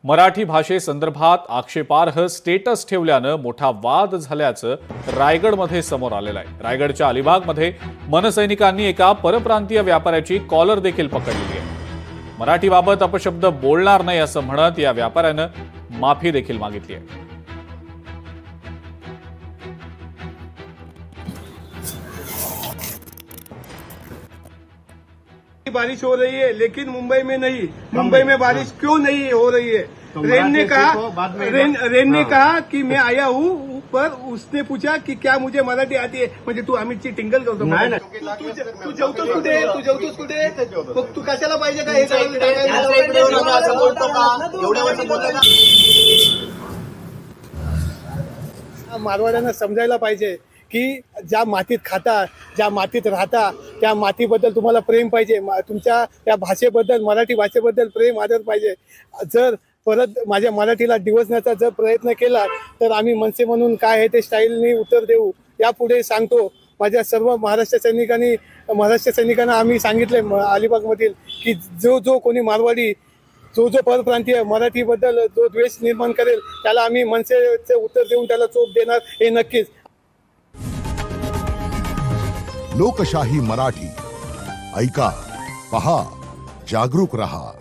मराठी भाषेसंदर्भात आक्षेपार्ह स्टेटस ठेवल्यानं मोठा वाद झाल्याचं रायगडमध्ये समोर आलेलं आहे। रायगडच्या अलिबागमध्ये मनसैनिकांनी एका परप्रांतीय व्यापाऱ्याची कॉलर देखील पकडलेली आहे। मराठीबाबत अपशब्द बोलणार नाही असं म्हणत या व्यापाऱ्यानं माफी देखील मागितली आहे। बारिश हो रही है लेकिन मुंबई में नहीं। मुंबई में बारिश क्यों नहीं हो रही है? रेन ने कहा कि मैं आया हूँ, पर उसने पूछा कि क्या मुझे मराठी आती है? म्हणजे तू अमितची टिंगल करतो। तू जेवतोस कुठे? मग तू कशाला पाहिजे का हे मारवाड्यांना समजायला पाहिजे की ज्या मातीत खाता, ज्या मातीत राहता, त्या मातीबद्दल तुम्हाला प्रेम पाहिजे। तुमच्या त्या भाषेबद्दल, मराठी भाषेबद्दल प्रेम आदर पाहिजे। जर परत माझ्या मराठीला डिवचण्याचा जर प्रयत्न केला तर आम्ही मनसे म्हणून काय आहे ते स्टाईलनी उत्तर देऊ। यापुढे सांगतो माझ्या सर्व महाराष्ट्र सैनिकांना आम्ही सांगितले अलिबागमधील की जो कोणी मारवाडी जो परप्रांतीय मराठीबद्दल जो द्वेष निर्माण करेल त्याला आम्ही मनसेचे उत्तर देऊन त्याला चोप देणार हे नक्कीच। लोकशाही मराठी ऐका, पहा, जागरूक रहा।